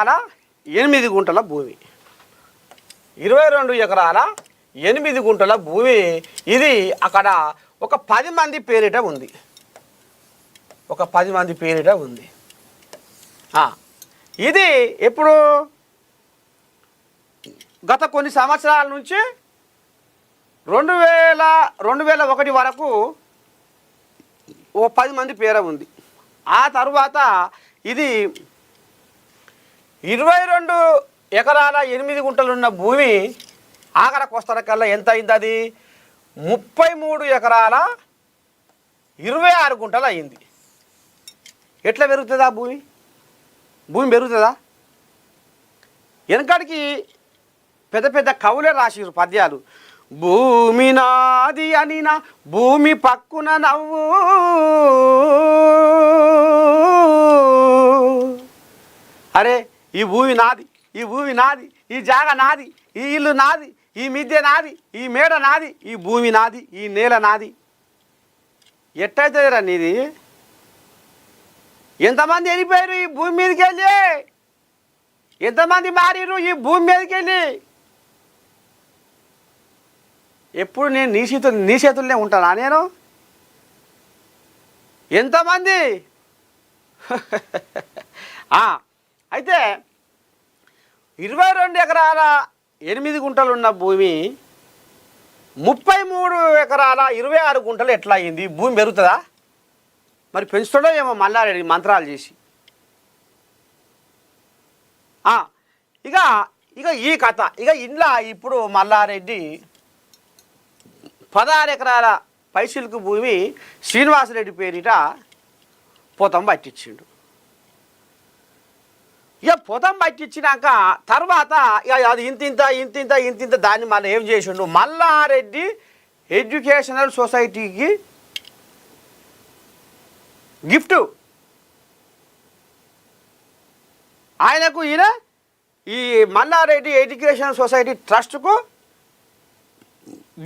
అలా 8 గుంటల భూమి, 22 ఎకరాల 8 గుంటల భూమి. ఇది అక్కడ ఒక 10 మంది పేరిట ఉంది, ఒక 10 మంది పేరిట ఉంది. ఇది ఎప్పుడు గత కొన్ని సంవత్సరాల నుంచి 2001 వరకు ఓ 10 మంది పేర ఉంది. ఆ తర్వాత ఇది 22 ఎకరాల 8 గుంటలు ఉన్న భూమి ఆఖరికి వస్తారకల్లా ఎంత అయింది? అది 33 ఎకరాల 26 గుంటలు అయింది. ఎట్లా పెరుగుతుందా భూమి? భూమి పెరుగుతుందా? వెనకడికి పెద్ద పెద్ద కవులే రాసిరు పద్యాలు. భూమి నాది అనినా భూమి పక్కున నవ్వు, అరే ఈ భూమి నాది, ఈ భూమి నాది, ఈ జాగ నాది, ఈ ఇల్లు నాది, ఈ మిద్దె నాది, ఈ మేడ నాది, ఈ భూమి నాది, ఈ నేల నాది. ఎట్టయితే నీది? ఎంతమంది వెళ్ళిపోయారు ఈ భూమి మీదకి వెళ్ళి? ఎంతమంది మారిరు ఈ భూమి మీదకి వెళ్ళి? ఎప్పుడు నేను నీ చేతుల్నే ఉంటానా నేను? ఎంతమంది? అయితే 22 ఎకరాల 8 గుంటలు ఉన్న భూమి 33 ఎకరాల 26 గుంటలు ఎట్లా అయింది? భూమి పెరుగుతుందా? మరి పెంచుతాడో ఏమో మల్లారెడ్డి మంత్రాలు చేసి. ఇక ఈ కథ ఇంట్లో ఇప్పుడు మల్లారెడ్డి 16 ఎకరాల పైసిల్కు భూమి శ్రీనివాసరెడ్డి పేరిట పొతం పట్టించిండు. ఇక పొతం పట్టించినాక తర్వాత ఇక అది ఇంతింత దాన్ని మళ్ళీ ఏం చేసిండు? మల్లారెడ్డి ఎడ్యుకేషనల్ సొసైటీకి గిఫ్ట్ ఆయనకు, ఈయన ఈ మల్లారెడ్డి ఎడ్యుకేషన్ సొసైటీ ట్రస్ట్కు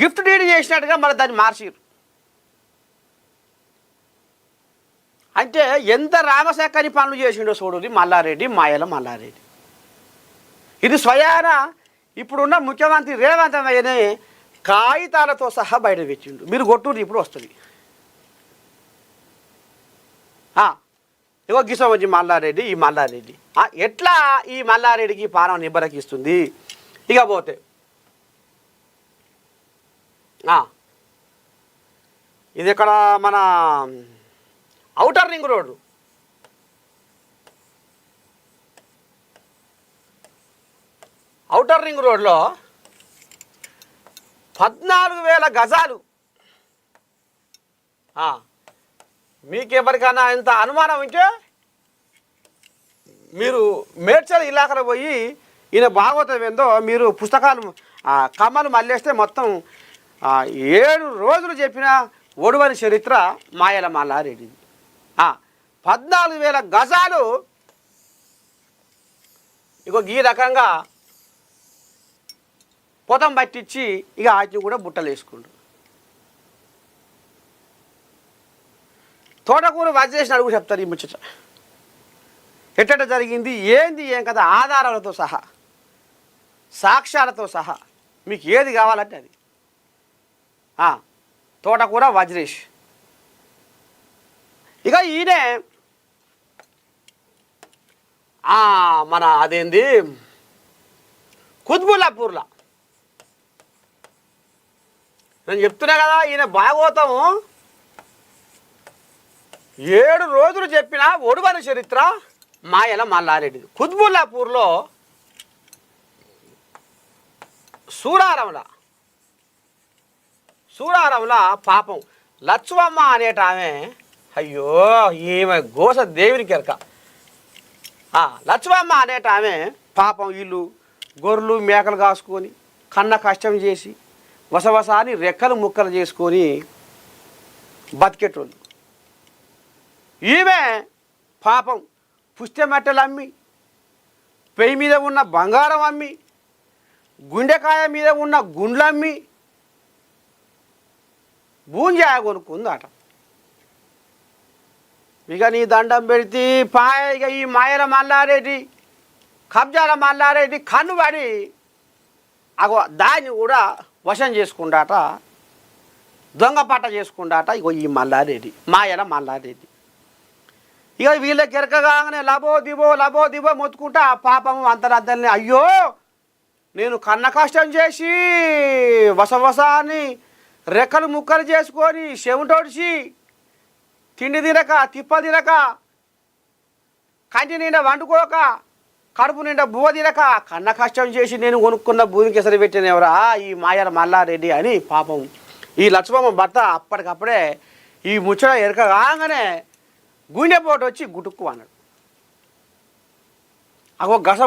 గిఫ్ట్ డీడ్ చేసినట్టుగా మళ్ళీ దాన్ని మార్చిరు. అంటే ఎంత రామశాఖని పనులు చేసిండో చూడు మల్లారెడ్డి, మాయల మల్లారెడ్డి. ఇది స్వయాన ఇప్పుడున్న ముఖ్యమంత్రి రేవంత్ రెడ్డి కాగితాలతో సహా బయట పెట్టిండు. మీరు కొట్టూరు ఇప్పుడు వస్తుంది. ఇగో గిసోమజ్జి మల్లారెడ్డి, ఈ మల్లారెడ్డి ఎట్లా ఈ మల్లారెడ్డికి పానం నిబ్బరకిస్తుంది? ఇక పోతే ఇది ఇక్కడ మన outer ring road, outer ring రోడ్లో 14,000 గజాలు. మీకెవరికైనా ఇంత అనుమానం ఉంటే మీరు మేడ్చల్ ఇలాకలో పోయి ఈయన భాగవతం ఏందో మీరు పుస్తకాలు కమ్మలు మళ్ళేస్తే మొత్తం 7 రోజులు చెప్పిన ఒడువని చరిత్ర మాయల మల్లారెడ్డిది. 14,000 గజాలు. ఇగో ఈ రకంగా పొతం పట్టించి ఇక ఆజ్ఞ కూడా బుట్టలు వేసుకుండు. తోటకూర వదిలేసిన అడుగు చెప్తారు ఈ ముచ్చట ఎట్ట జరిగింది, ఏంది, ఏం కదా, ఆధారాలతో సహా, సాక్ష్యాలతో సహా మీకు ఏది కావాలంటే అది. తోటకూర వజ్రేష్. ఇక ఈయనే మన అదేంది కుత్బుల్లాపూర్లో నేను చెప్తున్నా కదా, ఈయన భాగవతము 7 రోజులు చెప్పిన ఒడువని చరిత్ర మాయల మల్లారెడ్డిది. కుత్బుల్లాపూర్లో సూరారంలో పాపం లచ్చువమ్మ అనేట ఆమె, అయ్యో ఈమె గోస దేవునికి ఎరక. లచ్చువమ్మ అనేట ఆమె పాపం వీళ్ళు గొర్రెలు మేకలు కాసుకొని కన్న కష్టం చేసి వసవసాని రెక్కలు ముక్కలు చేసుకొని బతికేటోళ్ళు. ఈమె పాపం పుష్టమెట్టలు అమ్మి, పెయి మీద ఉన్న బంగారం అమ్మి, గుండెకాయ మీద ఉన్న గుండ్లు అమ్మి బూంజాయ కొనుక్కుందట. ఇక నీ దండం పెడితే పాయగా ఈ మాయల మల్లారెడ్డి కబ్జాల మల్లారెడ్డి కన్ను పడి అగో దాన్ని కూడా వశం చేసుకుండాట, దొంగ పట్ట చేసుకుండాట. ఇగో ఈ మల్లారెడ్డి, మాయల మల్లారెడ్డి. ఇక వీళ్ళకి ఎరకగానే లబో దిబో మొత్తుకుంటా పాపము అంతరద్దల్ని, అయ్యో నేను కన్న కష్టం చేసి వసవసాన్ని రెక్కలు ముక్కలు చేసుకొని చెమటోడిచి తిండి తినక తిప్ప తినక కంటి నిండా వండుకోక కడుపు నిండా బువ్వ తినక కన్న కష్టం చేసి నేను కొనుక్కున్న భూమికి ఎసరు పెట్టినవరా ఈ మాయల మల్లారెడ్డి అని పాపం ఈ లక్ష్మమ్మ భర్త అప్పటికప్పుడే ఈ ముచ్చట ఎరక కాగానే గుండెపోటు వచ్చి గుటుక్కు అన్నాడు. అగో గస